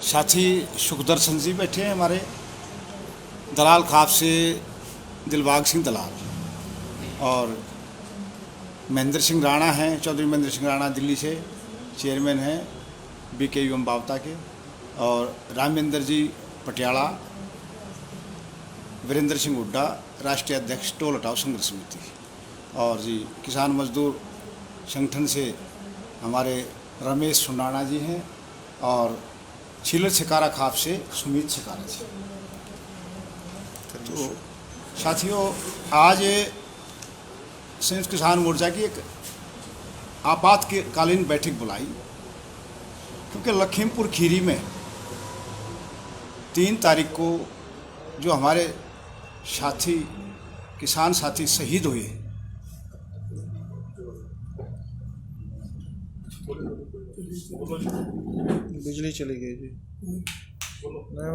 साथी सुखदर्शन जी बैठे हैं हमारे, दलाल खाप से दिलबाग सिंह दलाल, और महेंद्र सिंह राणा हैं, चौधरी महेंद्र सिंह राणा दिल्ली से चेयरमैन हैं BKUM बावता के, और रामेंद्र जी पटियाला, वीरेंद्र सिंह हुड्डा राष्ट्रीय अध्यक्ष टोल हटाओ संघर्ष समिति, और जी किसान मजदूर संगठन से हमारे रमेश सुनाना जी हैं, और छिलर छिकारा खाप से सुमित छिकारा जी। तो साथियों, आज संयुक्त किसान मोर्चा की एक आपातकालीन बैठक बुलाई, क्योंकि लखीमपुर खीरी में 3 तारीख को जो हमारे साथी किसान साथी शहीद हुए, बिजली चली गई जी।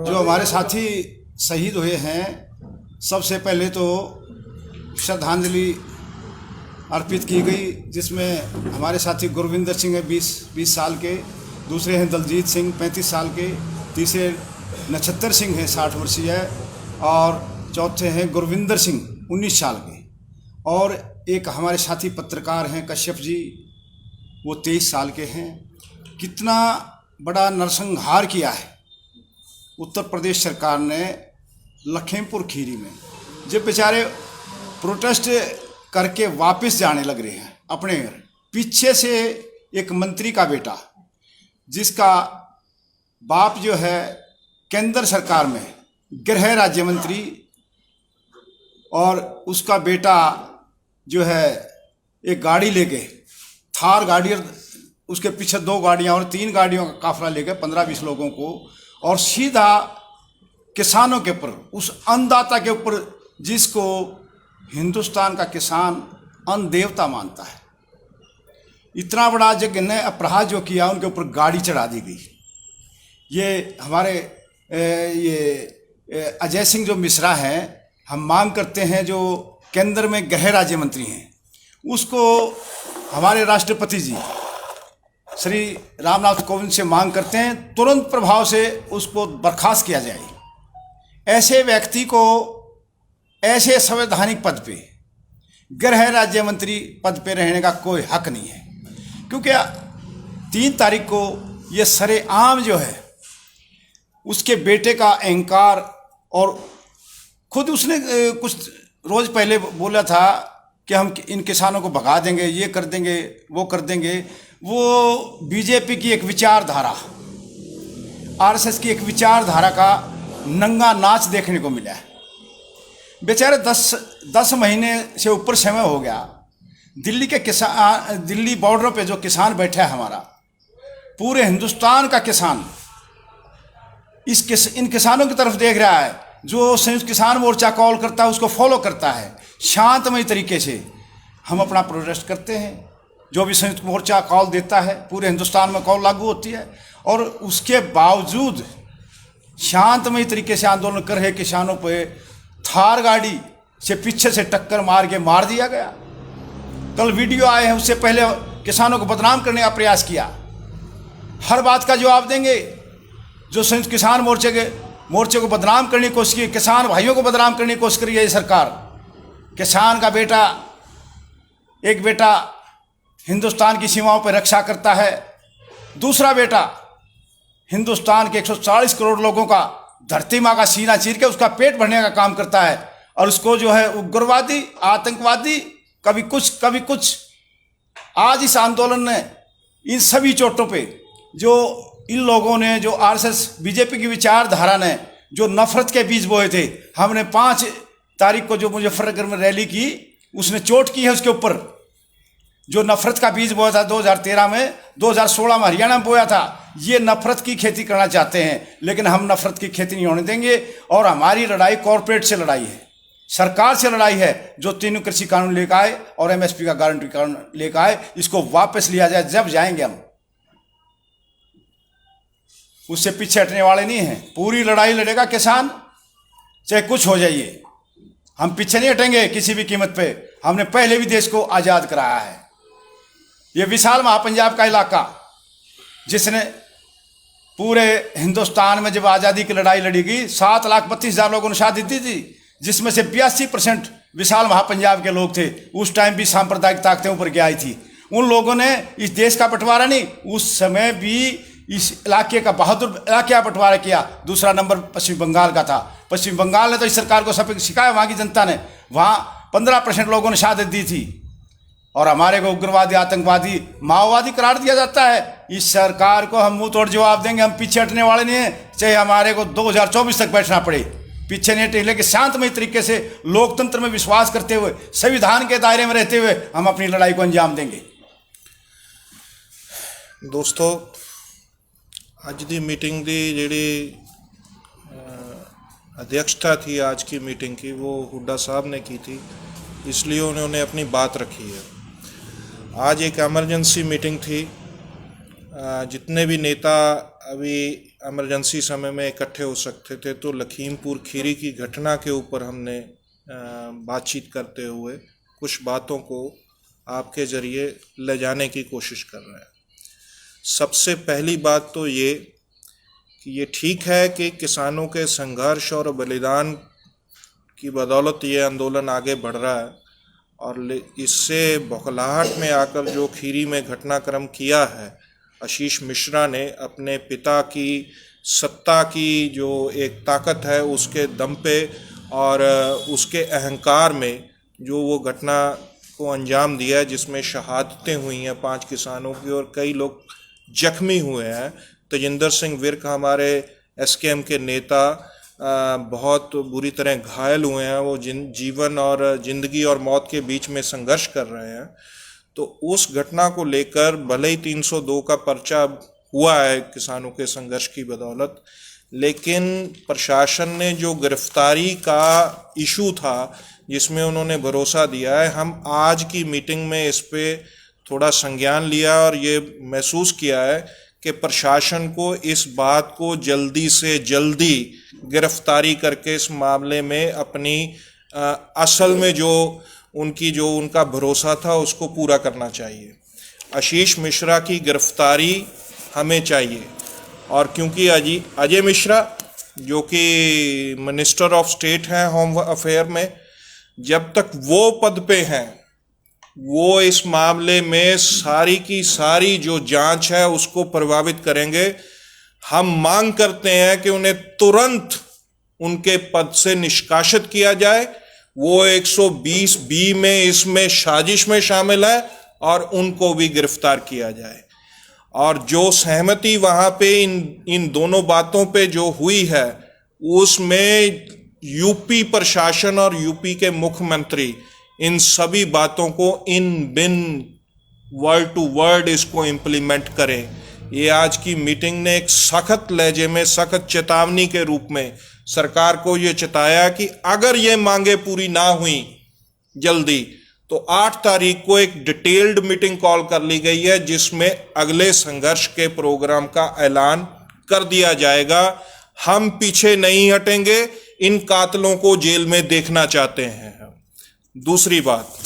जो हमारे साथी शहीद हुए हैं, सबसे पहले तो श्रद्धांजलि अर्पित की गई, जिसमें हमारे साथी गुरविंदर सिंह है 20 साल के, दूसरे हैं दलजीत सिंह 35 साल के, तीसरे नक्षत्र सिंह हैं 60 वर्षीय है, और चौथे हैं गुरविंदर सिंह 19 साल के, और एक हमारे साथी पत्रकार हैं कश्यप जी, वो 23 साल के हैं। कितना बड़ा नरसंहार किया है उत्तर प्रदेश सरकार ने लखीमपुर खीरी में। जब बेचारे प्रोटेस्ट करके वापस जाने लग रहे हैं अपने घर, पीछे से एक मंत्री का बेटा, जिसका बाप जो है केंद्र सरकार में गृह राज्य मंत्री, और उसका बेटा जो है एक गाड़ी लेके, थार गाड़ी, और उसके पीछे 2 गाड़ियां और 3 गाड़ियों का काफिला लेके 15-20 लोगों को, और सीधा किसानों के ऊपर, उस अन्नदाता के ऊपर जिसको हिंदुस्तान का किसान अन्न देवता मानता है, इतना बड़ा जगह ने अपराध जो किया, उनके ऊपर गाड़ी चढ़ा दी गई। ये हमारे ये अजय सिंह जो मिश्रा हैं, हम मांग करते हैं, जो केंद्र में गृह राज्य मंत्री हैं, उसको हमारे राष्ट्रपति जी श्री रामनाथ कोविंद से मांग करते हैं तुरंत प्रभाव से उसको बर्खास्त किया जाए। ऐसे व्यक्ति को ऐसे संवैधानिक पद पे, गृह राज्य मंत्री पद पे रहने का कोई हक नहीं है, क्योंकि 3 तारीख को ये सरेआम जो है उसके बेटे का अहंकार, और खुद उसने कुछ रोज पहले बोला था कि हम इन किसानों को भगा देंगे, ये कर देंगे, वो कर देंगे। वो बीजेपी की एक विचारधारा, RSS की एक विचारधारा का नंगा नाच देखने को मिला है। बेचारे 10 महीने से ऊपर समय हो गया, दिल्ली के किसान, दिल्ली बॉर्डरों पे जो किसान बैठा है हमारा, पूरे हिंदुस्तान का किसान इन किसानों की तरफ देख रहा है। जो संयुक्त किसान मोर्चा कॉल करता है उसको फॉलो करता है, शांतमय तरीके से हम अपना प्रोटेस्ट करते हैं। जो भी संयुक्त मोर्चा कॉल देता है, पूरे हिंदुस्तान में कॉल लागू होती है, और उसके बावजूद शांतमय तरीके से आंदोलन कर रहे किसानों पे थार गाड़ी से पीछे से टक्कर मार के मार दिया गया। कल वीडियो आए हैं, उससे पहले किसानों को बदनाम करने का प्रयास किया। हर बात का जवाब देंगे। जो संयुक्त किसान मोर्चे को बदनाम करने की कोशिश की, किसान भाइयों को बदनाम करने की कोशिश करी है सरकार। किसान का बेटा, एक बेटा हिंदुस्तान की सीमाओं पर रक्षा करता है, दूसरा बेटा हिंदुस्तान के 140 करोड़ लोगों का, धरती माँ का सीना चीर के उसका पेट भरने का काम करता है, और उसको जो है उग्रवादी, आतंकवादी, कभी कुछ। आज इस आंदोलन ने इन सभी चोटों पे, जो इन लोगों ने, जो RSS बीजेपी की विचारधारा ने जो नफरत के बीज बोए थे, हमने 5 तारीख को जो मुजफ्फरनगर में रैली की, उसने चोट की है उसके ऊपर। जो नफरत का बीज बोया था 2013 में, 2016 में हरियाणा में बोया था, ये नफरत की खेती करना चाहते हैं, लेकिन हम नफरत की खेती नहीं होने देंगे। और हमारी लड़ाई कॉरपोरेट से लड़ाई है, सरकार से लड़ाई है, जो 3 कृषि कानून लेकर आए और MSP का गारंटी कानून लेकर आए, इसको वापस लिया जाए। जब जाएंगे हम, उससे पीछे हटने वाले नहीं हैं। पूरी लड़ाई लड़ेगा किसान, चाहे कुछ हो जाइए, हम पीछे नहीं हटेंगे किसी भी कीमत पे। हमने पहले भी देश को आज़ाद कराया है। ये विशाल महापंजाब का इलाका जिसने पूरे हिंदुस्तान में जब आज़ादी की लड़ाई लड़ी गई 7,32,000 लोगों ने शहादत दी थी, जिसमें से 82% विशाल महापंजाब के लोग थे। उस टाइम भी सांप्रदायिक ताकतें ऊपर के आई थी। उन लोगों ने इस देश का बंटवारा नहीं, उस समय भी इस इलाके का बहादुर इलाके का बंटवारा किया। दूसरा नंबर पश्चिम बंगाल का था। पश्चिम बंगाल ने तो इस सरकार को सब सिखाया, वहाँ की जनता ने, वहाँ 15% लोगों ने शहादत दी थी। और हमारे को उग्रवादी, आतंकवादी, माओवादी करार दिया जाता है। इस सरकार को हम मुंह तोड़ जवाब देंगे, हम पीछे हटने वाले नहीं हैं, चाहे हमारे को 2024 तक बैठना पड़े। पीछे नहीं हटे, लेकिन शांतमय तरीके से लोकतंत्र में विश्वास करते हुए, संविधान के दायरे में रहते हुए हम अपनी लड़ाई को अंजाम देंगे। दोस्तों, ਅੱਜ ਦੀ मीटिंग ਦੀ ਜਿਹੜੀ अध्यक्षता थी आज की मीटिंग की, वो हुड्डा साहब ने की थी, इसलिए उन्होंने अपनी बात रखी है। आज एक इमरजेंसी मीटिंग थी। जितने भी नेता अभी इमरजेंसी समय में इकट्ठे हो सकते थे, तो लखीमपुर खीरी की घटना के ऊपर हमने बातचीत करते हुए कुछ बातों को आपके ज़रिए ले जाने की कोशिश कर रहे हैं। सबसे पहली बात तो ये कि ये ठीक है कि किसानों के संघर्ष और बलिदान की बदौलत ये आंदोलन आगे बढ़ रहा है, और इससे बौखलाहट में आकर जो खीरी में घटनाक्रम किया है आशीष मिश्रा ने, अपने पिता की सत्ता की जो एक ताकत है उसके दम पे और उसके अहंकार में जो वो घटना को अंजाम दिया है, जिसमें शहादतें हुई हैं 5 किसानों की और कई लोग जख्मी हुए हैं। तेजिंदर सिंह विर्क हमारे एसकेएम के नेता बहुत बुरी तरह घायल हुए हैं। वो जीवन और ज़िंदगी और मौत के बीच में संघर्ष कर रहे हैं। तो उस घटना को लेकर भले ही 302 का पर्चा हुआ है किसानों के संघर्ष की बदौलत, लेकिन प्रशासन ने जो गिरफ्तारी का इशू था जिसमें उन्होंने भरोसा दिया है, हम आज की मीटिंग में इस पे थोड़ा संज्ञान लिया और ये महसूस किया है कि प्रशासन को इस बात को जल्दी से जल्दी गिरफ्तारी करके इस मामले में अपनी असल में जो उनका भरोसा था उसको पूरा करना चाहिए। आशीष मिश्रा की गिरफ्तारी हमें चाहिए, और क्योंकि अजय मिश्रा जो कि मिनिस्टर ऑफ स्टेट हैं होम अफेयर में, जब तक वो पद पे हैं वो इस मामले में सारी की सारी जो जांच है उसको प्रभावित करेंगे। हम मांग करते हैं कि उन्हें तुरंत उनके पद से निष्कासित किया जाए। वो 120B में इसमें साजिश में शामिल है और उनको भी गिरफ्तार किया जाए। और जो सहमति वहाँ पे इन दोनों बातों पे जो हुई है, उसमें यूपी प्रशासन और यूपी के मुख्यमंत्री इन सभी बातों को इन बिन वर्ड टू वर्ड इसको इम्प्लीमेंट करें। ये आज की मीटिंग ने एक सख्त लहजे में, सख्त चेतावनी के रूप में सरकार को ये चेताया कि अगर ये मांगे पूरी ना हुई जल्दी, तो 8 तारीख को एक डिटेल्ड मीटिंग कॉल कर ली गई है, जिसमें अगले संघर्ष के प्रोग्राम का ऐलान कर दिया जाएगा। हम पीछे नहीं हटेंगे, इन कातलों को जेल में देखना चाहते हैं। दूसरी बात,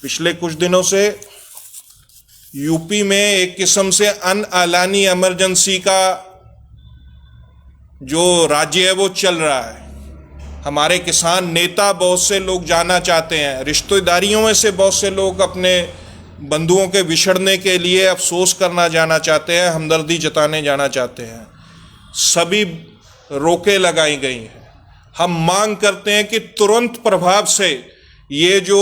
पिछले कुछ दिनों से यूपी में एक किस्म से अनअलानी इमरजेंसी का जो राज्य है वो चल रहा है। हमारे किसान नेता बहुत से लोग जाना चाहते हैं, रिश्तेदारियों में से बहुत से लोग अपने बंधुओं के बिछड़ने के लिए अफसोस करना जाना चाहते हैं, हमदर्दी जताने जाना चाहते हैं। सभी रोकें लगाई गई हैं। हम मांग करते हैं कि तुरंत प्रभाव से ये जो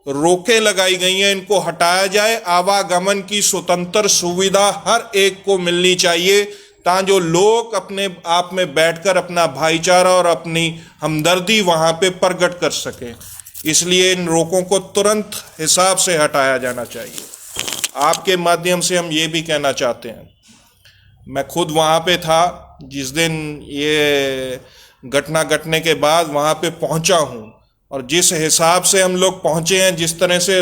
रोकें लगाई गई हैं इनको हटाया जाए। आवागमन की स्वतंत्र सुविधा हर एक को मिलनी चाहिए, ताकि जो लोग अपने आप में बैठकर अपना भाईचारा और अपनी हमदर्दी वहाँ पे प्रकट कर सकें। इसलिए इन रोकों को तुरंत हिसाब से हटाया जाना चाहिए। आपके माध्यम से हम ये भी कहना चाहते हैं, मैं खुद वहाँ पे था जिस दिन ये घटना घटने के बाद वहाँ पे पहुँचा हूँ, और जिस हिसाब से हम लोग पहुँचे हैं, जिस तरह से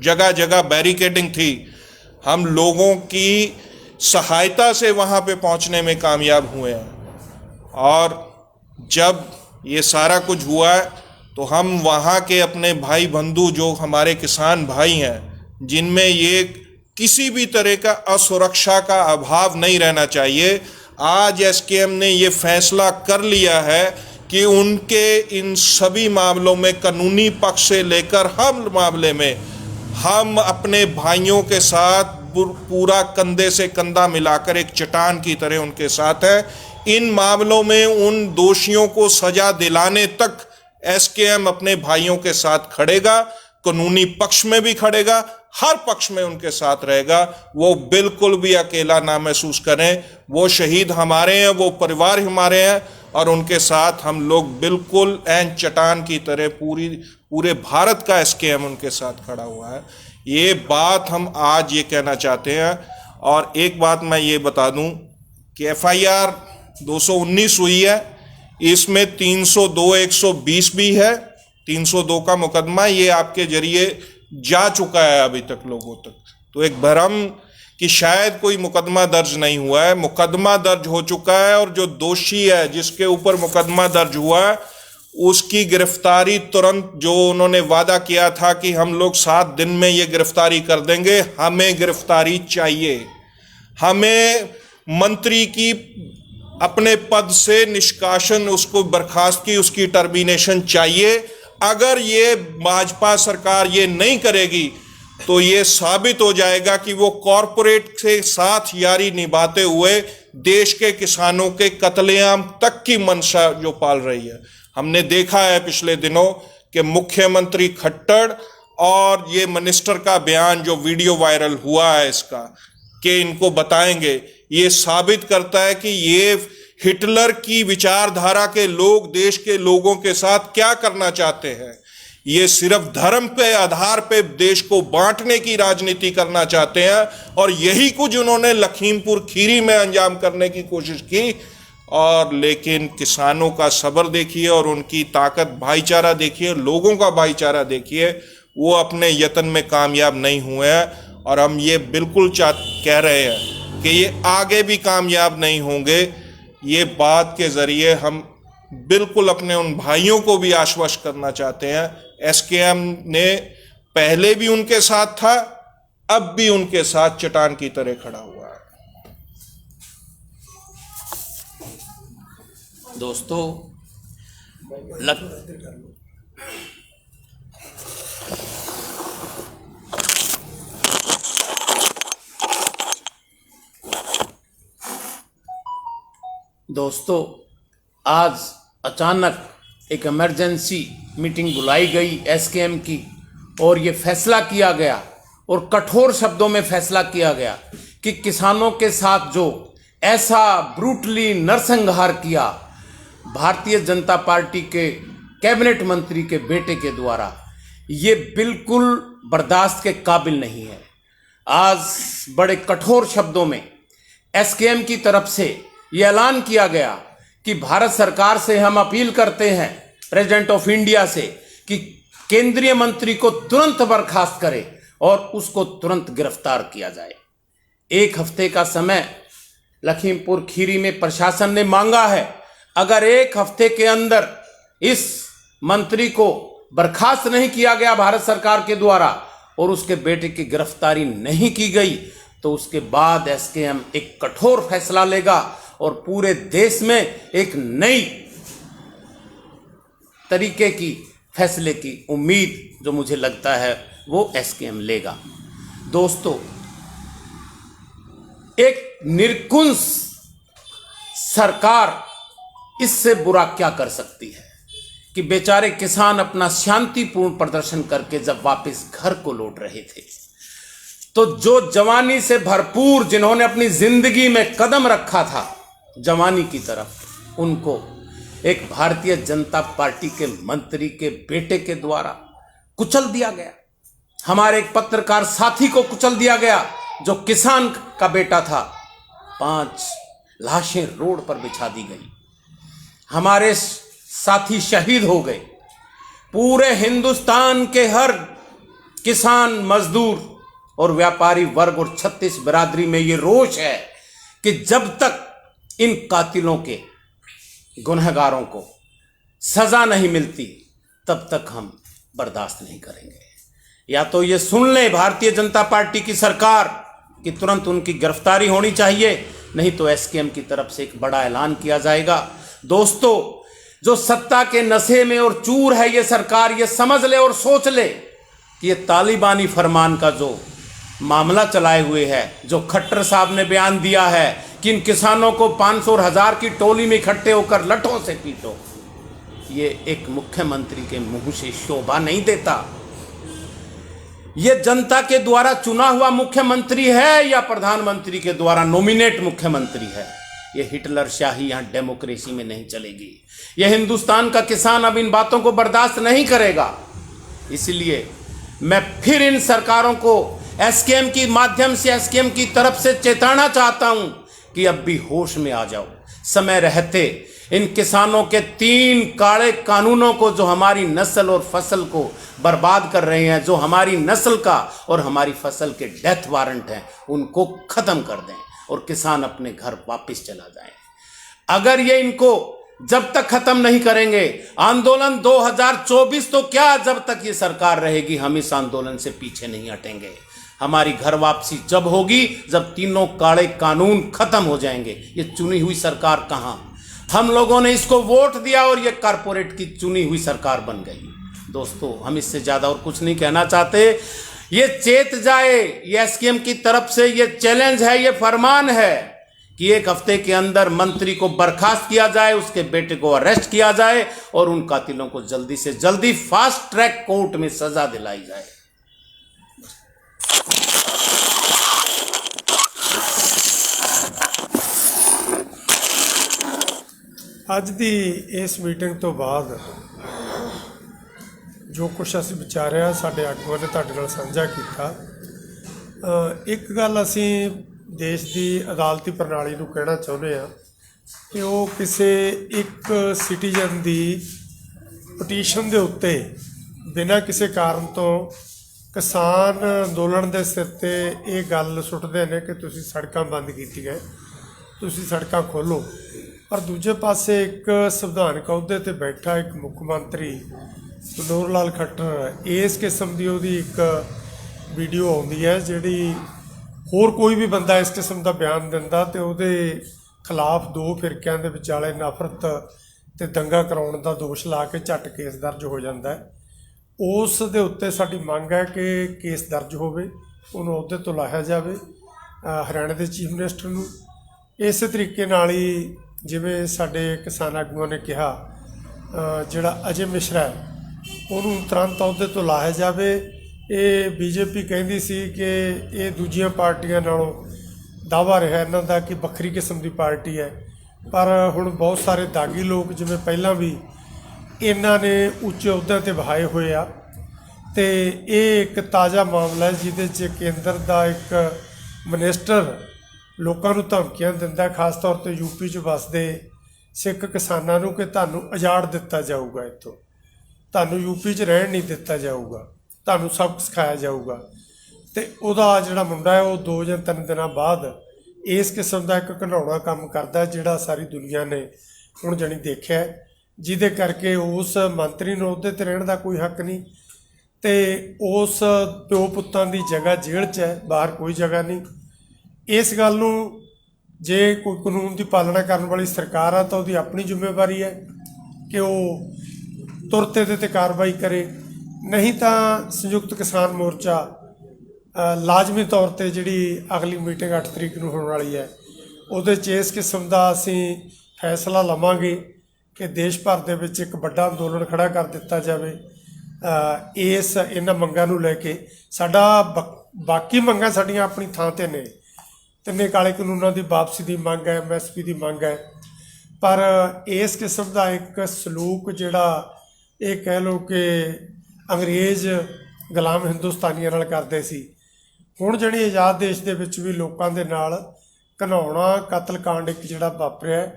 जगह जगह बैरिकेडिंग थी, हम लोगों की सहायता से वहाँ पे पहुँचने में कामयाब हुए हैं। और जब ये सारा कुछ हुआ है तो हम वहाँ के अपने भाई बंधु जो हमारे किसान भाई हैं, जिनमें ये किसी भी तरह का असुरक्षा का अभाव नहीं रहना चाहिए। आज एसकेएम ने ये फैसला कर लिया है कि उनके इन सभी मामलों में कानूनी पक्ष से लेकर हर मामले में हम अपने भाइयों के साथ पूरा कंधे से कंधा मिलाकर एक चट्टान की तरह उनके साथ है। इन मामलों में उन दोषियों को सजा दिलाने तक एसकेएम अपने भाइयों के साथ खड़ेगा, कानूनी पक्ष में भी खड़ेगा, हर पक्ष में उनके साथ रहेगा। वो बिल्कुल भी अकेला ना महसूस करें। वो शहीद हमारे हैं, वो परिवार हमारे हैं और उनके साथ हम लोग बिल्कुल ऐन चट्टान की तरह पूरे भारत का एसकेएम उनके साथ खड़ा हुआ है। ये बात हम आज ये कहना चाहते हैं। और एक बात मैं ये बता दूं कि एफआईआर 219 हुई है, इसमें 302 120 भी है। 302 का मुकदमा ये आपके जरिए जा चुका है अभी तक लोगों तक। तो एक भ्रम कि शायद कोई मुकदमा दर्ज नहीं हुआ है, मुकदमा दर्ज हो चुका है और जो दोषी है जिसके ऊपर मुकदमा दर्ज हुआ है उसकी गिरफ्तारी तुरंत, जो उन्होंने वादा किया था कि हम लोग 7 दिन में ये गिरफ्तारी कर देंगे, हमें गिरफ्तारी चाहिए। हमें मंत्री की अपने पद से निष्कासन, उसको बर्खास्त की, उसकी टर्मिनेशन चाहिए। अगर ये भाजपा सरकार ये नहीं करेगी तो ये साबित हो जाएगा कि वो कॉरपोरेट के साथ यारी निभाते हुए देश के किसानों के कत्लेआम तक की मंशा जो पाल रही है। हमने देखा है पिछले दिनों कि मुख्यमंत्री खट्टर और ये मिनिस्टर का बयान जो वीडियो वायरल हुआ है इसका कि इनको बताएंगे, ये साबित करता है कि ये हिटलर की विचारधारा के लोग देश के लोगों के साथ क्या करना चाहते हैं। ये सिर्फ धर्म के आधार पे देश को बांटने की राजनीति करना चाहते हैं और यही कुछ उन्होंने लखीमपुर खीरी में अंजाम करने की कोशिश की। और लेकिन किसानों का सब्र देखिए और उनकी ताकत, भाईचारा देखिए, लोगों का भाईचारा देखिए, वो अपने यत्न में कामयाब नहीं हुए हैं। और हम ये बिल्कुल कह रहे हैं कि ये आगे भी कामयाब नहीं होंगे। ये बात के ज़रिए हम बिल्कुल अपने उन भाइयों को भी आश्वस्त करना चाहते हैं। एसकेएम ने पहले भी उनके साथ था, अब भी उनके साथ चट्टान की तरह खड़ा हुआ है। दोस्तों, आज अचानक एक इमरजेंसी मीटिंग बुलाई गई एसकेएम की और ये फैसला किया गया और कठोर शब्दों में फैसला किया गया कि किसानों के साथ जो ऐसा ब्रूटली नरसंहार किया भारतीय जनता पार्टी के कैबिनेट मंत्री के बेटे के द्वारा, ये बिल्कुल बर्दाश्त के काबिल नहीं है। आज बड़े कठोर शब्दों में एसकेएम की तरफ से ये ऐलान किया गया कि भारत सरकार से हम अपील करते हैं, प्रेसिडेंट ऑफ इंडिया से, कि केंद्रीय मंत्री को तुरंत बर्खास्त करे और उसको तुरंत गिरफ्तार किया जाए। 1 हफ्ते का समय लखीमपुर खीरी में प्रशासन ने मांगा है। अगर 1 हफ्ते के अंदर इस मंत्री को बर्खास्त नहीं किया गया भारत सरकार के द्वारा और उसके बेटे की गिरफ्तारी नहीं की गई तो उसके बाद एसकेएम एक कठोर फैसला लेगा और पूरे देश में एक नई तरीके की फैसले की उम्मीद जो मुझे लगता है वो एसकेएम लेगा। दोस्तों, एक निरंकुश सरकार इससे बुरा क्या कर सकती है कि बेचारे किसान अपना शांतिपूर्ण प्रदर्शन करके जब वापस घर को लौट रहे थे तो जो जवानी से भरपूर, जिन्होंने अपनी जिंदगी में कदम रखा था जवानी की तरफ, उनको एक भारतीय जनता पार्टी के मंत्री के बेटे के द्वारा कुचल दिया गया। हमारे एक पत्रकार साथी को कुचल दिया गया जो किसान का बेटा था। 5 लाशें रोड पर बिछा दी गई। हमारे साथी शहीद हो गए। पूरे हिंदुस्तान के हर किसान, मजदूर और व्यापारी वर्ग और 36 बिरादरी में ये रोष है कि जब तक इन कातिलों के, गुनहगारों को सजा नहीं मिलती तब तक हम बर्दाश्त नहीं करेंगे। या तो ये सुन ले भारतीय जनता पार्टी की सरकार कि तुरंत उनकी गिरफ्तारी होनी चाहिए, नहीं तो एसकेएम की तरफ से एक बड़ा ऐलान किया जाएगा। दोस्तों, जो सत्ता के नशे में और चूर है ये सरकार, ये समझ ले और सोच ले कि ये तालिबानी फरमान का जो मामला चलाए हुए है, जो खट्टर साहब ने बयान दिया है कि इन किसानों को 500 और 1000 की टोली में इकट्ठे होकर लठों से पीटो, ये एक मुख्यमंत्री के मुंह से शोभा नहीं देता। ये जनता के द्वारा चुना हुआ मुख्यमंत्री है या प्रधानमंत्री के द्वारा नॉमिनेट मुख्यमंत्री है? ये हिटलर शाही यहाँ डेमोक्रेसी में नहीं चलेगी। यह हिंदुस्तान का किसान अब इन बातों को बर्दाश्त नहीं करेगा। इसलिए मैं फिर इन सरकारों को एसकेएम की माध्यम से, एसकेएम की तरफ से चेताना चाहता हूं कि अब भी होश में आ जाओ। समय रहते इन किसानों के 3 काले कानूनों को, जो हमारी नस्ल और फसल को बर्बाद कर रहे हैं, जो हमारी नस्ल का और हमारी फसल के डेथ वारंट हैं, उनको खत्म कर दें और किसान अपने घर वापस चला जाए। अगर ये इनको जब तक खत्म नहीं करेंगे, आंदोलन 2024 तो क्या, जब तक ये सरकार रहेगी हम इस आंदोलन से पीछे नहीं हटेंगे। हमारी घर वापसी जब होगी जब तीनों काले कानून खत्म हो जाएंगे। ये चुनी हुई सरकार कहां? हम लोगों ने इसको वोट दिया और ये कारपोरेट की चुनी हुई सरकार बन गई। दोस्तों, हम इससे ज्यादा और कुछ नहीं कहना चाहते। ये चेत जाए, ये एसकेएम की तरफ से ये चैलेंज है, ये फरमान है कि 1 हफ्ते के अंदर मंत्री को बर्खास्त किया जाए, उसके बेटे को अरेस्ट किया जाए और उन कातिलों को जल्दी से जल्दी फास्ट ट्रैक कोर्ट में सजा दिलाई जाए। ਅੱਜ ਦੀ ਇਸ ਮੀਟਿੰਗ ਤੋਂ ਬਾਅਦ ਜੋ ਕੁਛ ਅਸੀਂ ਵਿਚਾਰਿਆ, ਸਾਡੇ ਆਗੂਆਂ ਨੇ ਤੁਹਾਡੇ ਨਾਲ ਸਾਂਝਾ ਕੀਤਾ। ਇੱਕ ਗੱਲ ਅਸੀਂ ਦੇਸ਼ ਦੀ ਅਦਾਲਤੀ ਪ੍ਰਣਾਲੀ ਨੂੰ ਕਹਿਣਾ ਚਾਹੁੰਦੇ ਹਾਂ ਕਿ ਉਹ ਕਿਸੇ ਇੱਕ ਸਿਟੀਜ਼ਨ ਦੀ ਪਟੀਸ਼ਨ ਦੇ ਉੱਤੇ ਬਿਨਾਂ ਕਿਸੇ ਕਾਰਨ ਤੋਂ ਕਿਸਾਨ ਅੰਦੋਲਨ ਦੇ ਸਿਰ ਤੇ ਇਹ ਗੱਲ ਸੁੱਟਦੇ ਨੇ ਕਿ ਤੁਸੀਂ ਸੜਕਾਂ ਬੰਦ ਕੀਤੀਆਂ, ਤੁਸੀਂ ਸੜਕਾਂ ਖੋਲ੍ਹੋ। ਪਰ ਦੂਜੇ ਪਾਸੇ ਇੱਕ ਸੰਵਿਧਾਨਕ ਅਹੁਦੇ 'ਤੇ ਬੈਠਾ ਇੱਕ ਮੁੱਖ ਮੰਤਰੀ ਮਨੋਹਰ ਲਾਲ ਖੱਟਰ, ਇਸ ਕਿਸਮ ਦੀ ਉਹਦੀ ਇੱਕ ਵੀਡੀਓ ਆਉਂਦੀ ਹੈ ਜਿਹੜੀ ਹੋਰ ਕੋਈ ਵੀ ਬੰਦਾ ਇਸ ਕਿਸਮ ਦਾ ਬਿਆਨ ਦਿੰਦਾ ਤੇ ਉਹਦੇ ਖਿਲਾਫ 2 ਫਿਰਕਿਆਂ ਦੇ ਵਿਚਾਲੇ ਨਫ਼ਰਤ ਤੇ ਦੰਗਾ ਕਰਾਉਣ ਦਾ ਦੋਸ਼ ਲਾ ਕੇ ਝੱਟ ਕੇਸ ਦਰਜ ਹੋ ਜਾਂਦਾ ਹੈ। ਉਸ ਦੇ ਉੱਤੇ ਸਾਡੀ ਮੰਗ ਹੈ ਕਿ ਕੇਸ ਦਰਜ ਹੋਵੇ, ਉਹਨੂੰ ਅਹੁਦੇ ਤੋਂ ਲਾਹਿਆ ਜਾਵੇ, ਹਰਿਆਣਾ ਦੇ ਚੀਫ ਮਿਨਿਸਟਰ ਨੂੰ। ਇਸੇ ਤਰੀਕੇ ਨਾਲ ਹੀ ਜਿਵੇਂ ਸਾਡੇ ਕਿਸਾਨ ਆਗੂਆਂ ਨੇ ਕਿਹਾ, ਜਿਹੜਾ ਅਜੇ ਮਿਸ਼ਰਾ ਹੈ ਉਹਨੂੰ ਤੁਰੰਤ ਅਹੁਦੇ ਤੋਂ ਲਾਹਿਆ ਜਾਵੇ। ਇਹ ਬੀਜੇਪੀ ਕਹਿੰਦੀ ਸੀ ਕਿ ਇਹ ਦੂਜੀਆਂ ਪਾਰਟੀਆਂ ਨਾਲੋਂ ਦਾਅਵਾ ਰਿਹਾ ਇਹਨਾਂ ਦਾ ਕਿ ਵੱਖਰੀ ਕਿਸਮ ਦੀ ਪਾਰਟੀ ਹੈ, ਪਰ ਹੁਣ ਬਹੁਤ ਸਾਰੇ ਦਾਗੀ ਲੋਕ ਜਿਵੇਂ ਪਹਿਲਾਂ ਵੀ ਇਹਨਾਂ ਨੇ ਉੱਚੇ ਅਹੁਦਿਆਂ 'ਤੇ ਬਹਾਏ ਹੋਏ ਆ ਤੇ ਇਹ ਇੱਕ ਤਾਜ਼ਾ ਮਾਮਲਾ ਹੈ ਜਿਹਦੇ 'ਚ ਕੇਂਦਰ ਦਾ ਇੱਕ ਮਿਨਿਸਟਰ ਲੋਕਾਂ ਨੂੰ ਧਮਕੀਆਂ ਦਿੰਦਾ, ਖਾਸ ਤੌਰ 'ਤੇ ਯੂਪੀ 'ਚ ਵੱਸਦੇ ਸਿੱਖ ਕਿਸਾਨਾਂ ਨੂੰ ਕਿ ਤੁਹਾਨੂੰ ਉਜਾੜ ਦਿੱਤਾ ਜਾਊਗਾ, ਇੱਥੋਂ ਤੁਹਾਨੂੰ ਯੂਪੀ 'ਚ ਰਹਿਣ ਨਹੀਂ ਦਿੱਤਾ ਜਾਊਗਾ, ਤੁਹਾਨੂੰ ਸਬਕ ਸਿਖਾਇਆ ਜਾਊਗਾ। ਅਤੇ ਉਹਦਾ ਜਿਹੜਾ ਮੁੰਡਾ ਹੈ ਉਹ 2 ਜਾਂ 3 ਦਿਨਾਂ ਬਾਅਦ ਇਸ ਕਿਸਮ ਦਾ ਇੱਕ ਘਿਨਾਉਣਾ ਕੰਮ ਕਰਦਾ ਜਿਹੜਾ ਸਾਰੀ ਦੁਨੀਆ ਨੇ ਹੁਣ ਜਾਣੀ ਦੇਖਿਆ, ਜਿਹਦੇ ਕਰਕੇ ਉਸ ਮੰਤਰੀ ਨੂੰ ਅਹੁਦੇ 'ਤੇ ਰਹਿਣ ਦਾ ਕੋਈ ਹੱਕ ਨਹੀਂ ਅਤੇ ਉਸ ਪਿਓ ਪੁੱਤਾਂ ਦੀ ਜਗ੍ਹਾ ਜੇਲ੍ਹ 'ਚ ਹੈ, ਬਾਹਰ ਕੋਈ ਜਗ੍ਹਾ ਨਹੀਂ। ਇਸ ਗੱਲ ਨੂੰ ਜੇ ਕੋਈ ਕਾਨੂੰਨ ਦੀ ਪਾਲਣਾ ਕਰਨ ਵਾਲੀ ਸਰਕਾਰ ਆ ਤਾਂ ਉਹਦੀ ਆਪਣੀ ਜ਼ਿੰਮੇਵਾਰੀ ਹੈ ਕਿ ਉਹ ਤੁਰਤ ਇਹਦੇ 'ਤੇ ਕਾਰਵਾਈ ਕਰੇ, ਨਹੀਂ ਤਾਂ ਸੰਯੁਕਤ ਕਿਸਾਨ ਮੋਰਚਾ ਲਾਜ਼ਮੀ ਤੌਰ 'ਤੇ ਜਿਹੜੀ ਅਗਲੀ ਮੀਟਿੰਗ 8 ਤਰੀਕ ਨੂੰ ਹੋਣ ਵਾਲੀ ਹੈ ਉਹਦੇ 'ਚ ਇਸ ਕਿਸਮ ਦਾ ਅਸੀਂ ਫੈਸਲਾ ਲਵਾਂਗੇ ਕਿ ਦੇਸ਼ ਭਰ ਦੇ ਵਿੱਚ ਇੱਕ ਵੱਡਾ ਅੰਦੋਲਨ ਖੜਾ ਕਰ ਦਿੱਤਾ ਜਾਵੇ ਇਹਨਾਂ ਮੰਗਾਂ ਨੂੰ ਲੈ ਕੇ। ਸਾਡਾ ਬਾਕੀ ਮੰਗਾਂ ਸਾਡੀਆਂ ਆਪਣੀ ਥਾਂ 'ਤੇ ਨੇ, 3 ਕਾਲੇ ਕਾਨੂੰਨਾਂ ਦੀ ਵਾਪਸੀ ਦੀ ਮੰਗ ਹੈ, MSP ਦੀ ਮੰਗ ਹੈ, ਪਰ ਇਸ ਕਿਸਮ ਦਾ ਇੱਕ ਸਲੂਕ ਜਿਹੜਾ ਇਹ ਕਹਿ ਲਓ ਕਿ ਅੰਗਰੇਜ਼ ਗੁਲਾਮ ਹਿੰਦੁਸਤਾਨੀਆਂ ਨਾਲ ਕਰਦੇ ਸੀ, ਹੁਣ ਜਿਹੜੀ ਆਜ਼ਾਦ ਦੇਸ਼ ਦੇ ਵਿੱਚ ਵੀ ਲੋਕਾਂ ਦੇ ਨਾਲ ਘਿਨਾਉਣਾ ਕਤਲकांड ਇੱਕ ਜਿਹੜਾ ਵਾਪਰਿਆ,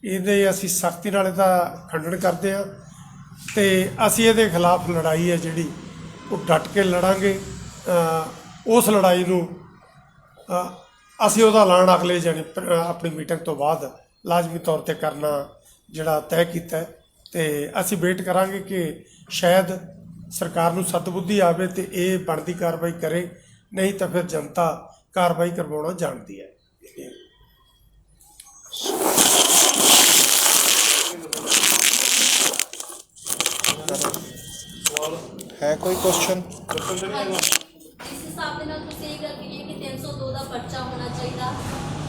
ਇਹਦੇ ਅਸੀਂ ਸਖਤੀ ਨਾਲ ਇਹਦਾ ਖੰਡਨ ਕਰਦੇ ਹਾਂ ਅਤੇ ਅਸੀਂ ਇਹਦੇ ਖਿਲਾਫ ਲੜਾਈ ਹੈ ਜਿਹੜੀ ਉਹ ਡਟ ਕੇ ਲੜਾਂਗੇ। ਉਸ ਲੜਾਈ ਨੂੰ ਅਸੀਂ ਉਹਦਾ ਐਲਾਨ ਅਗਲੇ ਆਪਣੀ ਮੀਟਿੰਗ ਤੋਂ ਬਾਅਦ ਲਾਜ਼ਮੀ ਤੌਰ 'ਤੇ ਕਰਨਾ ਜਿਹੜਾ ਤੈਅ ਕੀਤਾ ਹੈ ਅਤੇ ਅਸੀਂ ਵੇਟ ਕਰਾਂਗੇ ਕਿ ਸ਼ਾਇਦ ਸਰਕਾਰ ਨੂੰ ਸਤਬੁੱਧੀ ਆਵੇ ਅਤੇ ਇਹ ਬਣਦੀ ਕਾਰਵਾਈ ਕਰੇ, ਨਹੀਂ ਤਾਂ ਫਿਰ ਜਨਤਾ ਕਾਰਵਾਈ ਕਰਵਾਉਣਾ ਜਾਣਦੀ ਹੈ। है कोई क्वेश्चन? ਇਸ ਹਿਸਾਬ ਦੇ ਨਾਲ ਤੁਸੀਂ ਇਹ ਗੱਲ ਕਹੀਏ ਕਿ 302 ਦਾ ਪਰਚਾ ਹੋਣਾ ਚਾਹੀਦਾ,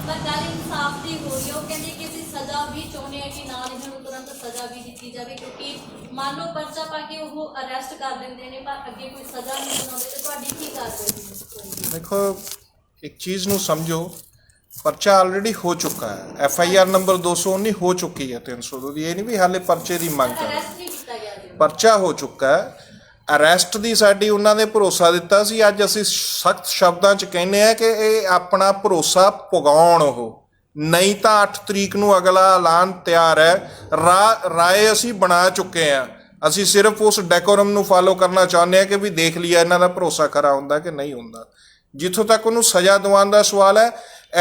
ਪਰ ਗੱਲ ਇਨਸਾਫ ਦੀ ਹੋ ਰਹੀ ਹੈ। ਉਹ ਕਹਿੰਦੇ ਕਿ ਅਸੀਂ ਸਜ਼ਾ ਵੀ ਚਾਹੁੰਦੇ ਹਾਂ ਕਿ ਨਾਲ ਇਹਨਾਂ ਨੂੰ ਤੁਰੰਤ ਸਜ਼ਾ ਵੀ ਦਿੱਤੀ ਜਾਵੇ, ਕਿਉਂਕਿ ਮੰਨ ਲਓ ਪਰਚਾ ਪਾ ਕੇ ਉਹ ਅਰੈਸਟ ਕਰ ਦਿੰਦੇ ਨੇ ਪਰ ਅੱਗੇ ਕੋਈ ਸਜ਼ਾ ਨਹੀਂ ਸੁਣਾਉਂਦੇ, ਤੇ ਤੁਹਾਡੀ ਕੀ ਕਾਰਵਾਈ? देखो एक चीज़ ਨੂੰ समझो, पर्चा ऑलरेडी हो चुका है, FIR नंबर 219 हो चुकी है 302 ਦੀ। ਇਹ ਨਹੀਂ ਵੀ ਹਾਲੇ ਪਰਚੇ ਦੀ ਮੰਗ ਕਰ, ਅਰੈਸਟ ਨਹੀਂ ਕੀਤਾ ਗਿਆ ਜੀ। ਪਰਚਾ ਹੋ ਚੁੱਕਾ ਹੈ। ਅਰੈਸਟ ਦੀ ਸਾਡੀ ਉਹਨਾਂ ਨੇ ਭਰੋਸਾ ਦਿੱਤਾ ਸੀ। ਅੱਜ ਅਸੀਂ ਸਖਤ ਸ਼ਬਦਾਂ 'ਚ ਕਹਿੰਦੇ ਆ ਕਿ ਇਹ ਆਪਣਾ ਭਰੋਸਾ ਪੁਗਾਉਣ, ਉਹ ਨਹੀਂ ਤਾਂ 8 ਤਰੀਕ ਨੂੰ ਅਗਲਾ ਐਲਾਨ ਤਿਆਰ ਹੈ। ਰਾਏ ਅਸੀਂ ਬਣਾ ਚੁੱਕੇ ਆ। ਅਸੀਂ ਸਿਰਫ ਉਸ ਡੈਕੋਰਮ ਨੂੰ ਫਾਲੋ ਕਰਨਾ ਚਾਹੁੰਦੇ ਆ ਕਿ ਵੀ ਦੇਖ ਲਿਆ ਇਹਨਾਂ ਦਾ ਭਰੋਸਾ ਖਰਾ ਹੁੰਦਾ ਕਿ ਨਹੀਂ ਹੁੰਦਾ। ਜਿੱਥੋਂ ਤੱਕ ਉਹਨੂੰ ਸਜ਼ਾ ਦਿਵਾਉਣ ਦਾ ਸਵਾਲ ਹੈ,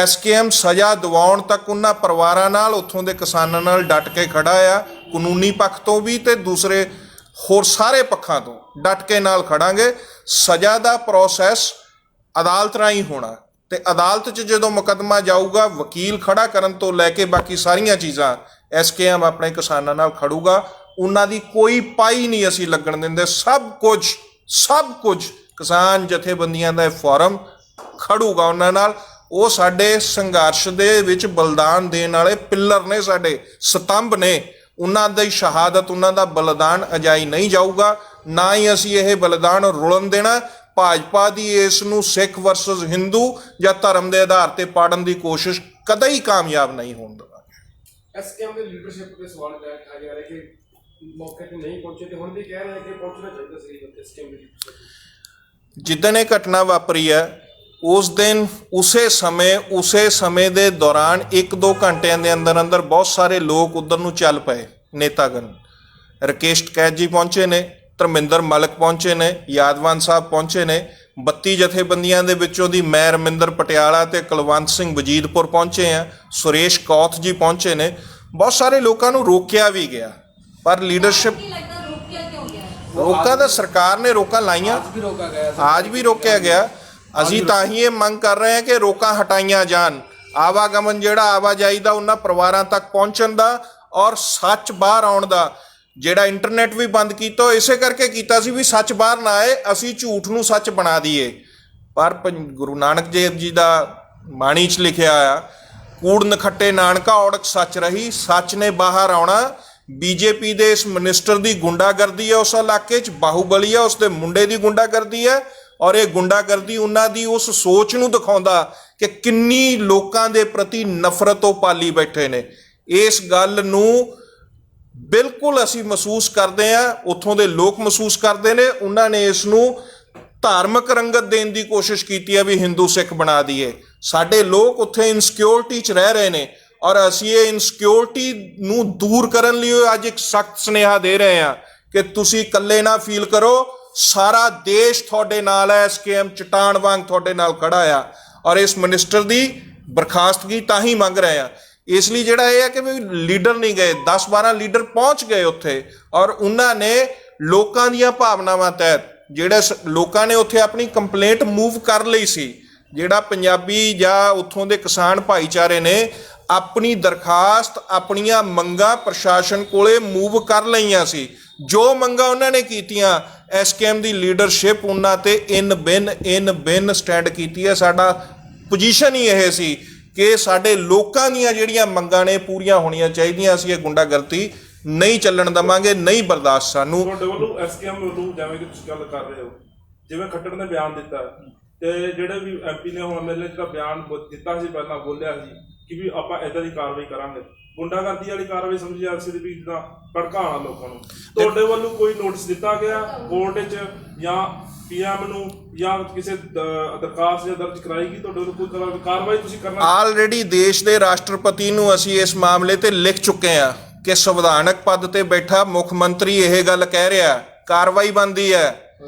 SKM ਸਜ਼ਾ ਦਿਵਾਉਣ ਤੱਕ ਉਹਨਾਂ ਪਰਿਵਾਰਾਂ ਨਾਲ, ਉੱਥੋਂ ਦੇ ਕਿਸਾਨਾਂ ਨਾਲ ਡਟ ਕੇ ਖੜਾ ਆ। ਕਾਨੂੰਨੀ ਪੱਖ ਤੋਂ ਵੀ ਤੇ ਦੂਸਰੇ ਹੋਰ ਸਾਰੇ ਪੱਖਾਂ ਤੋਂ ਡਟ ਕੇ ਨਾਲ ਖੜਾਂਗੇ। ਸਜ਼ਾ ਦਾ ਪ੍ਰੋਸੈਸ ਅਦਾਲਤ ਰਾਹੀਂ ਹੋਣਾ, ਤੇ ਅਦਾਲਤ 'ਚ ਜਦੋਂ ਮੁਕੱਦਮਾ ਜਾਊਗਾ, ਵਕੀਲ ਖੜਾ ਕਰਨ ਤੋਂ ਲੈ ਕੇ ਬਾਕੀ ਸਾਰੀਆਂ ਚੀਜ਼ਾਂ SKM ਆਪਣੇ ਕਿਸਾਨਾਂ ਨਾਲ ਖੜੂਗਾ। ਉਹਨਾਂ ਦੀ ਕੋਈ ਪਾਈ ਨਹੀਂ ਅਸੀਂ ਲੱਗਣ ਦਿੰਦੇ। ਸਭ ਕੁਝ ਕਿਸਾਨ ਜਥੇਬੰਦੀਆਂ ਦਾ ਫੋਰਮ ਖੜੂਗਾ ਉਹਨਾਂ ਨਾਲ। ਉਹ ਸਾਡੇ ਸੰਘਰਸ਼ ਦੇ ਵਿੱਚ ਬਲਿਦਾਨ ਦੇਣ ਵਾਲੇ ਪਿੱਲਰ ਨੇ, ਸਾਡੇ ਸਤੰਭ ਨੇ। ਉਹਨਾਂ ਦੀ ਸ਼ਹਾਦਤ, ਉਹਨਾਂ ਦਾ ਬਲਿਦਾਨ ਅਜਾਈ ਨਹੀਂ ਜਾਊਗਾ। ਨਾ ਹੀ ਅਸੀਂ ਇਹ ਬਲਿਦਾਨ ਰੁਲਣ ਦੇਣਾ। ਭਾਜਪਾ ਦੀ ਇਸ ਨੂੰ ਸਿੱਖ ਵਰਸਸ ਹਿੰਦੂ ਜਾਂ ਧਰਮ ਦੇ ਆਧਾਰ ਤੇ ਪਾੜਨ ਦੀ ਕੋਸ਼ਿਸ਼ ਕਦੇ ਹੀ ਕਾਮਯਾਬ ਨਹੀਂ ਹੋਣ ਦੇਵਾਂਗੇ। SKM ਦੇ ਲੀਡਰਸ਼ਿਪ ਤੇ ਸਵਾਲ ਉਠਾਇਆ ਜਾ ਰਿਹਾ ਕਿ ਮੌਕੇ ਤੇ ਨਹੀਂ ਪਹੁੰਚੇ, ਤੇ ਹੁਣ ਵੀ ਕਹਿ ਰਹੇ ਕਿ ਪਹੁੰਚਣਾ ਚਾਹੀਦਾ ਸੀ SKM ਦੀ ਲੀਡਰਸ਼ਿਪ। ਜਿੱਦਣ ਇਹ ਘਟਨਾ ਵਾਪਰੀ ਹੈ, ਉਸ ਦਿਨ ਉਸੇ ਸਮੇਂ ਦੇ ਦੌਰਾਨ 1-2 ਘੰਟਿਆਂ ਦੇ ਅੰਦਰ ਬਹੁਤ ਸਾਰੇ ਲੋਕ ਉਧਰ ਨੂੰ ਚੱਲ ਪਏ। ਨੇਤਾਗਣ ਰਕੇਸ਼ ਟਕੈਤ ਜੀ ਪਹੁੰਚੇ ਨੇ, ਧਰਮਿੰਦਰ ਮਲਕ ਪਹੁੰਚੇ ਨੇ, ਯਾਦਵਾਨ ਸਾਹਿਬ ਪਹੁੰਚੇ ਨੇ। 32 ਜਥੇਬੰਦੀਆਂ ਦੇ ਵਿੱਚੋਂ ਦੀ ਮੈਂ ਰਮਿੰਦਰ ਪਟਿਆਲਾ ਤੇ ਕੁਲਵੰਤ ਸਿੰਘ ਵਜੀਦਪੁਰ ਪਹੁੰਚੇ ਆ। ਸੁਰੇਸ਼ ਕੌਥ ਜੀ ਪਹੁੰਚੇ ਨੇ। ਬਹੁਤ ਸਾਰੇ ਲੋਕਾਂ ਨੂੰ ਰੋਕਿਆ ਵੀ ਗਿਆ, ਪਰ ਲੀਡਰਸ਼ਿਪ ਕੀ ਲੱਗਦਾ ਰੋਕਿਆ ਕਿਉਂ ਗਿਆ? ਰੋਕਾਂ ਤਾਂ ਸਰਕਾਰ ਨੇ ਰੋਕਾਂ ਲਾਈਆਂ, ਅੱਜ ਵੀ ਰੋਕਿਆ ਗਿਆ। ਅਸੀਂ ਤਾਂ ਹੀ ਇਹ ਮੰਗ ਕਰ ਰਹੇ ਹਾਂ ਕਿ ਰੋਕਾਂ ਹਟਾਈਆਂ ਜਾਣ। ਆਵਾਗਮਨ ਜਿਹੜਾ ਆਵਾਜਾਈ ਦਾ ਉਹਨਾਂ ਪਰਿਵਾਰਾਂ ਤੱਕ ਪਹੁੰਚਣ ਦਾ ਔਰ ਸੱਚ ਬਾਹਰ ਆਉਣ ਦਾ, ਜਿਹੜਾ ਇੰਟਰਨੈਟ ਵੀ ਬੰਦ ਕੀਤਾ, ਇਸੇ ਕਰਕੇ ਕੀਤਾ ਸੀ ਵੀ ਸੱਚ ਬਾਹਰ ਨਾ ਆਏ, ਅਸੀਂ ਝੂਠ ਨੂੰ ਸੱਚ ਬਣਾ ਦਈਏ। ਪਰ ਗੁਰੂ ਨਾਨਕ ਦੇਵ ਜੀ ਦਾ ਬਾਣੀ 'ਚ ਲਿਖਿਆ ਆ, ਕੂੜ ਨਖੱਟੇ ਨਾਨਕਾ ਔੜਕ ਸੱਚ ਰਹੀ, ਸੱਚ ਨੇ ਬਾਹਰ ਆਉਣਾ। BJP ਦੇ ਇਸ ਮਿਨਿਸਟਰ ਦੀ ਗੁੰਡਾਗਰਦੀ ਹੈ ਉਸ ਇਲਾਕੇ 'ਚ, ਬਾਹੂਬਲੀ ਹੈ, ਉਸ ਦੇ ਮੁੰਡੇ ਦੀ ਗੁੰਡਾਗਰਦੀ ਹੈ। ਔਰ ਇਹ ਗੁੰਡਾਗਰਦੀ ਉਹਨਾਂ ਦੀ ਉਸ ਸੋਚ ਨੂੰ ਦਿਖਾਉਂਦਾ ਕਿ ਕਿੰਨੀ ਲੋਕਾਂ ਦੇ ਪ੍ਰਤੀ ਨਫ਼ਰਤ ਉਹ ਪਾਲੀ ਬੈਠੇ ਨੇ। ਇਸ ਗੱਲ ਨੂੰ ਬਿਲਕੁਲ ਅਸੀਂ ਮਹਿਸੂਸ ਕਰਦੇ ਹਾਂ, ਉੱਥੋਂ ਦੇ ਲੋਕ ਮਹਿਸੂਸ ਕਰਦੇ ਨੇ। ਉਹਨਾਂ ਨੇ ਇਸ ਨੂੰ ਧਾਰਮਿਕ ਰੰਗਤ ਦੇਣ ਦੀ ਕੋਸ਼ਿਸ਼ ਕੀਤੀ ਹੈ ਵੀ ਹਿੰਦੂ ਸਿੱਖ ਬਣਾ ਦਈਏ। ਸਾਡੇ ਲੋਕ ਉੱਥੇ ਇਨਸਿਕਿਉਰਿਟੀ 'ਚ ਰਹਿ ਰਹੇ ਨੇ, ਔਰ ਅਸੀਂ ਇਹ ਇਨਸਿਕਿਉਰਿਟੀ ਨੂੰ ਦੂਰ ਕਰਨ ਲਈ ਅੱਜ ਇੱਕ ਸਖਤ ਸੁਨੇਹਾ ਦੇ ਰਹੇ ਹਾਂ ਕਿ ਤੁਸੀਂ ਇਕੱਲੇ ਨਾ ਫੀਲ ਕਰੋ, ਸਾਰਾ ਦੇਸ਼ ਤੁਹਾਡੇ ਨਾਲ ਹੈ। SKM ਚਟਾਨ ਵਾਂਗ ਤੁਹਾਡੇ ਨਾਲ ਖੜਾ ਆ, ਔਰ ਇਸ ਮਿਨਿਸਟਰ ਦੀ ਬਰਖਾਸਤਗੀ ਤਾਂ ਹੀ ਮੰਗ ਰਹੇ ਆ। ਇਸ ਲਈ ਜਿਹੜਾ ਇਹ ਹੈ ਕਿ ਵੀ ਲੀਡਰ ਨਹੀਂ ਗਏ, 10-12 ਲੀਡਰ ਪਹੁੰਚ ਗਏ ਉੱਥੇ, ਔਰ ਉਹਨਾਂ ਨੇ ਲੋਕਾਂ ਦੀਆਂ ਭਾਵਨਾਵਾਂ ਤਹਿਤ, ਜਿਹੜੇ ਲੋਕਾਂ ਨੇ ਉੱਥੇ ਆਪਣੀ ਕੰਪਲੇਂਟ ਮੂਵ ਕਰ ਲਈ ਸੀ, ਜਿਹੜਾ ਪੰਜਾਬੀ ਜਾਂ ਉੱਥੋਂ ਦੇ ਕਿਸਾਨ ਭਾਈਚਾਰੇ ਨੇ ਆਪਣੀ ਦਰਖਾਸਤ, ਆਪਣੀਆਂ ਮੰਗਾਂ ਪ੍ਰਸ਼ਾਸਨ ਕੋਲੇ ਮੂਵ ਕਰ ਲਈਆਂ ਸੀ। ਜੋ ਮੰਗਾਂ ਉਹਨਾਂ ਨੇ ਕੀਤੀਆਂ, SKM ਦੀ ਲੀਡਰਸ਼ਿਪ ਉਹਨਾਂ ਤੇ ਇਨ ਬਿਨ ਸਟੈਂਡ ਕੀਤੀ ਹੈ। ਸਾਡਾ ਪੋਜੀਸ਼ਨ ਹੀ ਇਹ ਸੀ ਕਿ ਸਾਡੇ ਲੋਕਾਂ ਦੀਆਂ ਜਿਹੜੀਆਂ ਮੰਗਾਂ ਨੇ ਪੂਰੀਆਂ ਹੋਣੀਆਂ ਚਾਹੀਦੀਆਂ। ਅਸੀਂ ਇਹ ਗੁੰਡਾਗਰਦੀ ਨਹੀਂ ਚੱਲਣ ਦੇਵਾਂਗੇ, ਨਹੀਂ ਬਰਦਾਸ਼ਤ ਸਾਨੂੰ। ਤੁਹਾਡੇ ਵੱਲੋਂ SKM ਵੱਲੋਂ ਜਿਵੇਂ ਕਿ ਤੁਸੀਂ ਗੱਲ ਕਰ ਰਹੇ ਹੋ, ਜਿਵੇਂ ਖੱਟੜ ਨੇ ਬਿਆਨ ਦਿੱਤਾ ਤੇ ਜਿਹੜੇ ਵੀ MP ਨੇ ਹੁਣ MLA ਜਿਹੜਾ ਬਿਆਨ ਦਿੱਤਾ ਸੀ, ਪਹਿਲਾਂ ਬੋਲਿਆ ਸੀ ਕਿ ਵੀ ਆਪਾਂ ਇੱਦਾਂ ਦੀ ਕਾਰਵਾਈ ਕਰਾਂਗੇ, ਗੁੰਡਾਗਰਦੀ ਵਾਲੀ ਕਾਰਵਾਈ ਸਮਝੀ ਜਾ ਸਕਦੀ ਵੀ ਜਿੱਦਾਂ ਭੜਕਾਉਣਾ ਲੋਕਾਂ ਨੂੰ। ਤੁਹਾਡੇ ਵੱਲੋਂ ਕੋਈ ਨੋਟਿਸ ਦਿੱਤਾ ਗਿਆ ਕੋਰਟ 'ਚ ਜਾਂ PM ਨੂੰ ਜਾਂ ਕਿਸੇ ਦਰਖਾਸਤ ਜਾਂ ਦਰਜ ਕਰਾਈ ਗਈ? ਤੁਹਾਡੇ ਵੱਲੋਂ ਕੋਈ ਕਾਰਵਾਈ ਤੁਸੀਂ ਕਰਨਾ? ਆਲਰੇਡੀ ਦੇਸ਼ ਦੇ ਰਾਸ਼ਟਰਪਤੀ ਨੂੰ ਅਸੀਂ ਇਸ ਮਾਮਲੇ ਤੇ ਲਿਖ ਚੁੱਕੇ ਹਾਂ ਕਿ ਸੰਵਿਧਾਨਕ ਪਦ ਤੇ ਬੈਠਾ ਮੁੱਖ ਮੰਤਰੀ ਇਹ ਗੱਲ ਕਹਿ ਰਿਹਾ, ਕਾਰਵਾਈ ਬਣਦੀ ਹੈ।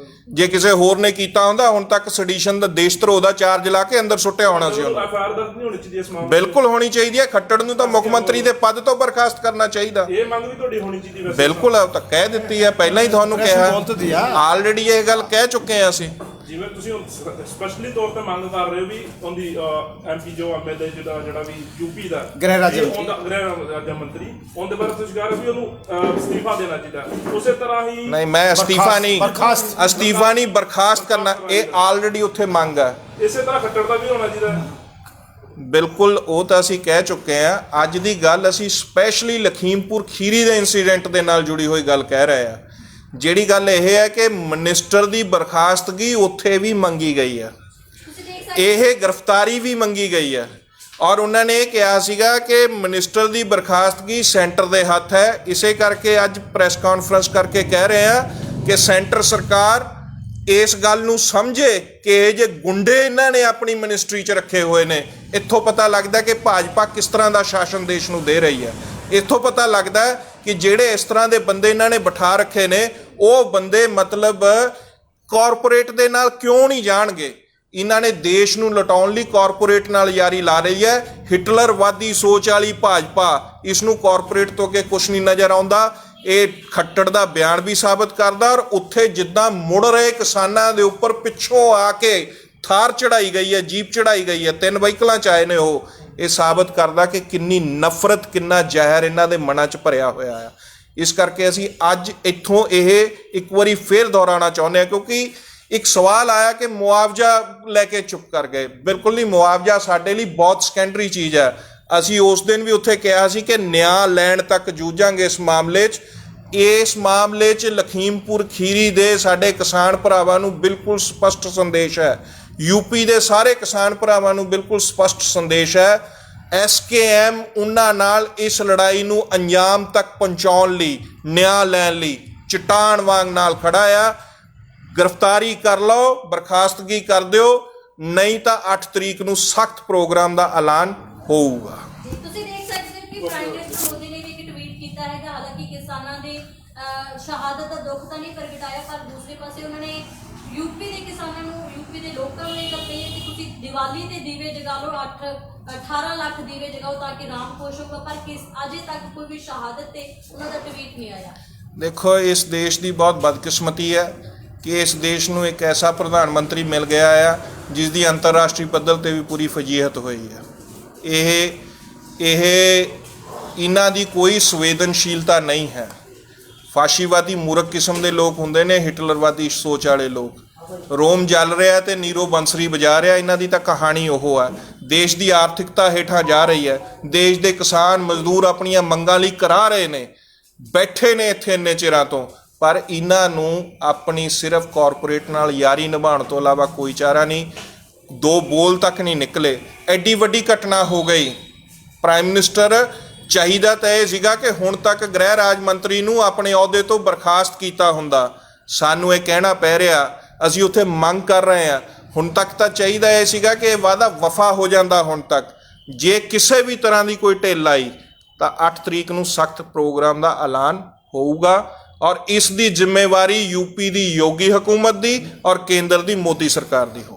ਜੇ ਕਿਸੇ ਹੋਰ ਨੇ ਕੀਤਾ ਹੁੰਦਾ, ਹੁਣ ਤੱਕ ਸੈਡੀਸ਼ਨ ਦਾ ਦੇਸ਼ ਧਰੋਹ ਦਾ ਚਾਰਜ ਲਾ ਕੇ ਅੰਦਰ ਸੁੱਟਿਆ ਹੋਣਾ ਸੀ ਉਹਨੂੰ। FIR ਦਰਜ ਨਹੀਂ ਹੋਣੀ ਚਾਹੀਦੀ ਇਸ ਮਾਮਲੇ? ਬਿਲਕੁਲ ਹੋਣੀ ਚਾਹੀਦੀ ਹੈ। ਖੱਟੜ ਨੂੰ ਤਾਂ ਮੁੱਖ ਮੰਤਰੀ ਦੇ ਪਦ ਤੋਂ ਬਰਖਾਸਤ ਕਰਨਾ ਚਾਹੀਦਾ। ਇਹ ਮੰਗ ਵੀ ਤੁਹਾਡੀ ਹੋਣੀ ਚਾਹੀਦੀ ਵੈਸੇ? ਬਿਲਕੁਲ, ਉਹ ਤਾਂ ਕਹਿ ਦਿੱਤੀ ਹੈ, ਪਹਿਲਾਂ ਹੀ ਤੁਹਾਨੂੰ ਕਿਹਾ, ਆਲਰੇਡੀ ਇਹ ਗੱਲ ਕਹਿ ਚੁੱਕੇ ਹਾਂ ਅਸੀਂ। ਜਿਵੇਂ ਤੁਸੀਂ ਸਪੈਸ਼ਲੀ ਤੌਰ ਤੇ ਮੰਗ ਕਰ ਰਹੇ ਹੋ ਵੀ ਉਹਦੀ ਐਮਪੀ ਜੋ ਐਮਐਲਏ ਜਿਹੜਾ ਵੀ ਯੂਪੀ ਦਾ ਗ੍ਰਹਿ ਰਾਜ ਗ੍ਰਹਿ ਰਾਜ ਮੰਤਰੀ ਉਹਦੇ ਬਾਰੇ ਤੁਸੀਂ ਕਹਿ ਰਹੇ ਹੋ ਵੀ ਉਹਨੂੰ ਅਸਤੀਫਾ ਦੇਣਾ ਚਾਹੀਦਾ। ਉਸੇ ਤਰ੍ਹਾਂ ਹੀ ਨਹੀਂ, ਮੈਂ ਅਸਤੀਫਾ ਨਹੀਂ ਬਰਖਾਸਤ ਕਰਨਾ, ਇਹ ਆਲਰੇਡੀ ਉੱਥੇ ਮੰਗ ਹੈ। ਇਸੇ ਤਰ੍ਹਾਂ ਖੱਟੜ ਦਾ ਵੀ ਹੋਣਾ ਚਾਹੀਦਾ। ਬਿਲਕੁਲ, ਉਹ ਤਾਂ ਅਸੀਂ ਕਹਿ ਚੁੱਕੇ ਹਾਂ। ਅੱਜ ਦੀ ਗੱਲ ਅਸੀਂ ਸਪੈਸ਼ਲੀ ਲਖੀਮਪੁਰ ਖੀਰੀ ਦੇ ਇੰਸੀਡੈਂਟ ਦੇ ਨਾਲ ਜੁੜੀ ਹੋਈ ਗੱਲ ਕਹਿ ਰਹੇ ਹਾਂ। ਜਿਹੜੀ ਗੱਲ ਇਹ ਹੈ ਕਿ ਮਿਨਿਸਟਰ ਦੀ ਬਰਖਾਸਤਗੀ ਉੱਥੇ ਵੀ ਮੰਗੀ ਗਈ ਹੈ, ਇਹ ਗ੍ਰਿਫਤਾਰੀ ਵੀ ਮੰਗੀ ਗਈ ਹੈ, ਔਰ ਉਹਨਾਂ ਨੇ ਇਹ ਕਿਹਾ ਸੀਗਾ ਕਿ ਮਿਨਿਸਟਰ ਦੀ ਬਰਖਾਸਤਗੀ ਸੈਂਟਰ ਦੇ ਹੱਥ ਹੈ। ਇਸੇ ਕਰਕੇ ਅੱਜ ਪ੍ਰੈਸ ਕਾਨਫਰੰਸ ਕਰਕੇ ਕਹਿ ਰਹੇ ਹਾਂ ਕਿ ਸੈਂਟਰ ਸਰਕਾਰ ਇਸ ਗੱਲ ਨੂੰ ਸਮਝੇ ਕਿ ਇਹ ਜੇ ਗੁੰਡੇ ਇਹਨਾਂ ਨੇ ਆਪਣੀ ਮਿਨਿਸਟਰੀ 'ਚ ਰੱਖੇ ਹੋਏ ਨੇ। ਇੱਥੋਂ ਪਤਾ ਲੱਗਦਾ ਕਿ ਭਾਜਪਾ ਕਿਸ ਤਰ੍ਹਾਂ ਦਾ ਸ਼ਾਸਨ ਦੇਸ਼ ਨੂੰ ਦੇ ਰਹੀ ਹੈ। ਇੱਥੋਂ ਪਤਾ ਲੱਗਦਾ ਕਿ ਜਿਹੜੇ ਇਸ ਤਰ੍ਹਾਂ ਦੇ ਬੰਦੇ ਇਹਨਾਂ ਨੇ ਬਿਠਾ ਰੱਖੇ ਨੇ, ਉਹ ਬੰਦੇ ਮਤਲਬ ਕਾਰਪੋਰੇਟ ਦੇ ਨਾਲ ਕਿਉਂ ਨਹੀਂ ਜਾਣਗੇ। ਇਹਨਾਂ ਨੇ ਦੇਸ਼ ਨੂੰ ਲੁਟਾਉਣ ਲਈ ਕਾਰਪੋਰੇਟ ਨਾਲ ਯਾਰੀ ਲਾ ਰਹੀ ਹੈ। ਹਿਟਲਰਵਾਦੀ ਸੋਚ ਵਾਲੀ ਭਾਜਪਾ, ਇਸ ਨੂੰ ਕਾਰਪੋਰੇਟ ਤੋਂ ਅੱਗੇ ਕੁਛ ਨਹੀਂ ਨਜ਼ਰ ਆਉਂਦਾ। ਇਹ ਖੱਟੜ ਦਾ ਬਿਆਨ ਵੀ ਸਾਬਤ ਕਰਦਾ, ਔਰ ਉੱਥੇ ਜਿੱਦਾਂ ਮੁੜ ਰਹੇ ਕਿਸਾਨਾਂ ਦੇ ਉੱਪਰ ਪਿੱਛੋਂ ਆ ਕੇ ਥਾਰ ਚੜਾਈ ਗਈ ਹੈ, ਜੀਪ ਚੜਾਈ ਗਈ ਹੈ, 3 ਵਹੀਕਲਾਂ 'ਚ ਆਏ ਨੇ ਉਹ, ਇਹ ਸਾਬਤ ਕਰਦਾ ਕਿ ਕਿੰਨੀ ਨਫ਼ਰਤ, ਕਿੰਨਾ ਜ਼ਹਿਰ ਇਹਨਾਂ ਦੇ ਮਨਾਂ 'ਚ ਭਰਿਆ ਹੋਇਆ ਆ। ਇਸ ਕਰਕੇ ਅਸੀਂ ਅੱਜ ਇੱਥੋਂ ਇਹ ਇੱਕ ਵਾਰੀ ਫੇਰ ਦੁਹਰਾਉਣਾ ਚਾਹੁੰਦੇ ਹਾਂ, ਕਿਉਂਕਿ ਇੱਕ ਸਵਾਲ ਆਇਆ ਕਿ ਮੁਆਵਜ਼ਾ ਲੈ ਕੇ ਚੁੱਪ ਕਰ ਗਏ। ਬਿਲਕੁਲ ਨਹੀਂ, ਮੁਆਵਜ਼ਾ ਸਾਡੇ ਲਈ ਬਹੁਤ ਸੈਕੰਡਰੀ ਚੀਜ਼ ਹੈ। ਅਸੀਂ ਉਸ ਦਿਨ ਵੀ ਉੱਥੇ ਕਿਹਾ ਸੀ ਕਿ ਨਿਆਂ ਲੈਣ ਤੱਕ ਜੂਝਾਂਗੇ ਇਸ ਮਾਮਲੇ 'ਚ। ਇਸ ਮਾਮਲੇ 'ਚ ਲਖੀਮਪੁਰ ਖੀਰੀ ਦੇ ਸਾਡੇ ਕਿਸਾਨ ਭਰਾਵਾਂ ਨੂੰ ਬਿਲਕੁਲ ਸਪਸ਼ਟ ਸੰਦੇਸ਼ ਹੈ, ਯੂਪੀ ਦੇ ਸਾਰੇ ਕਿਸਾਨ ਭਰਾਵਾਂ ਨੂੰ ਬਿਲਕੁਲ ਸਪਸ਼ਟ ਸੰਦੇਸ਼ ਹੈ। SKM ਉਹਨਾਂ ਨਾਲ ਇਸ ਲੜਾਈ ਨੂੰ ਅੰਜਾਮ ਤੱਕ ਪਹੁੰਚਾਉਣ ਲਈ, ਨਿਆਂ ਲੈਣ ਲਈ ਚਟਾਨ ਵਾਂਗ ਨਾਲ ਖੜਾ ਆ। ਗ੍ਰਿਫਤਾਰੀ ਕਰ ਲਓ, ਬਰਖਾਸਤਗੀ ਕਰ ਦਿਓ, ਨਹੀਂ ਤਾਂ 8 ਤਰੀਕ ਨੂੰ ਸਖਤ ਪ੍ਰੋਗਰਾਮ ਦਾ ਐਲਾਨ ਹੋਊਗਾ। ਤੁਸੀਂ ਦੇਖ ਸਕਦੇ ਹੋ ਕਿ ਪ੍ਰਾਈਮ ਮਿਨਿਸਟਰ ਮੋਦੀ ਨੇ ਵੀ ਇੱਕ ਟਵੀਟ ਕੀਤਾ ਹੈਗਾ। ਹਾਲਾਂਕਿ ਕਿਸਾਨਾਂ ਦੇ ਸ਼ਹਾਦਤ ਦਾ ਦੁੱਖ ਤਾਂ ਨਹੀਂ ਪ੍ਰਗਟਾਇਆ, ਪਰ ਦੂਸਰੇ ਪਾਸੇ ਉਹਨਾਂ ਨੇ ਯੂਪੀ ਦੇ ਕਿਸਾਨਾਂ ਨੂੰ, ਯੂਪੀ ਦੇ ਲੋਕਾਂ ਨੂੰ ਇਹ ਗੱਲ ਕਹੀ ਹੈ ਕਿ ਤੁਸੀਂ ਦੀਵਾਲੀ ਤੇ ਦੀਵੇ ਜਗਾ ਲਓ, 18 ਲੱਖ ਦੀਵੇ ਜਗਾਓ ਤਾਂ ਕਿ ਰਾਮ ਖੁਸ਼ ਹੋਊਗਾ। ਪਰ ਅਜੇ ਤੱਕ ਕੋਈ ਵੀ ਸ਼ਹਾਦਤ ਤੇ ਉਹਨਾਂ ਦਾ ਟਵੀਟ ਨਹੀਂ ਆਇਆ। ਦੇਖੋ, ਇਸ ਦੇਸ਼ ਦੀ ਬਹੁਤ ਬਦਕਿਸਮਤੀ ਹੈ ਕਿ ਇਸ ਦੇਸ਼ ਨੂੰ ਇੱਕ ਐਸਾ ਪ੍ਰਧਾਨ ਮੰਤਰੀ ਮਿਲ ਗਿਆ ਆ ਜਿਸ ਦੀ ਅੰਤਰਰਾਸ਼ਟਰੀ ਪੱਧਰ ਤੇ ਵੀ ਪੂਰੀ ਫਜੀਹਤ ਹੋਈ ਹੈ। ਇਹਨਾਂ ਦੀ ਕੋਈ ਸੰਵੇਦਨਸ਼ੀਲਤਾ ਨਹੀਂ ਹੈ। ਫਾਸ਼ੀਵਾਦੀ ਮੂਰਖ ਕਿਸਮ ਦੇ ਲੋਕ ਹੁੰਦੇ ਨੇ, ਹਿਟਲਰਵਾਦੀ ਸੋਚ ਵਾਲੇ ਲੋਕ। ਰੋਮ ਜਲ ਰਿਹਾ ਤੇ ਨੀਰੋ ਬੰਸਰੀ ਵਜਾ ਰਿਹਾ, ਇਹਨਾਂ ਦੀ ਤਾਂ ਕਹਾਣੀ ਉਹ ਹੈ। ਦੇਸ਼ ਦੀ ਆਰਥਿਕਤਾ ਹੇਠਾਂ ਜਾ ਰਹੀ ਹੈ। ਦੇਸ਼ ਦੇ ਕਿਸਾਨ ਮਜ਼ਦੂਰ ਆਪਣੀਆਂ ਮੰਗਾਂ ਲਈ ਕਰਾ ਰਹੇ ਨੇ, ਬੈਠੇ ਨੇ ਇੱਥੇ ਇੰਨੇ ਚਿਰਾਂ ਤੋਂ, ਪਰ ਇਹਨਾਂ ਨੂੰ ਆਪਣੀ ਸਿਰਫ ਕਾਰਪੋਰੇਟ ਨਾਲ ਯਾਰੀ ਨਿਭਾਉਣ ਤੋਂ ਇਲਾਵਾ ਕੋਈ ਚਾਰਾ ਨਹੀਂ। 2 ਬੋਲ ਤੱਕ ਨਹੀਂ ਨਿਕਲੇ। ਐਡੀ ਵੱਡੀ ਘਟਨਾ ਹੋ ਗਈ। ਪ੍ਰਾਈਮ ਮਿਨਿਸਟਰ, ਚਾਹੀਦਾ ਤਾਂ ਇਹ ਸੀਗਾ ਕਿ ਹੁਣ ਤੱਕ ਗ੍ਰਹਿ ਰਾਜ ਮੰਤਰੀ ਨੂੰ ਆਪਣੇ ਅਹੁਦੇ ਤੋਂ ਬਰਖਾਸਤ ਕੀਤਾ ਹੁੰਦਾ। ਸਾਨੂੰ ਇਹ ਕਹਿਣਾ ਪੈ ਰਿਹਾ, ਅਸੀਂ ਉੱਥੇ ਮੰਗ ਕਰ ਰਹੇ ਹਾਂ। ਹੁਣ ਤੱਕ ਤਾਂ ਚਾਹੀਦਾ ਇਹ ਸੀਗਾ ਕਿ ਇਹ ਵਾਅਦਾ ਵਫਾ ਹੋ ਜਾਂਦਾ। ਹੁਣ ਤੱਕ ਜੇ ਕਿਸੇ ਵੀ ਤਰ੍ਹਾਂ ਦੀ ਕੋਈ ਢਿੱਲ ਆਈ ਤਾਂ 8 ਤਰੀਕ ਨੂੰ ਸਖਤ ਪ੍ਰੋਗਰਾਮ ਦਾ ਐਲਾਨ ਹੋਊਗਾ, ਔਰ ਇਸ ਦੀ ਜ਼ਿੰਮੇਵਾਰੀ ਯੂਪੀ ਦੀ ਯੋਗੀ ਹਕੂਮਤ ਦੀ ਔਰ ਕੇਂਦਰ ਦੀ ਮੋਦੀ ਸਰਕਾਰ ਦੀ ਹੋਊਗੀ।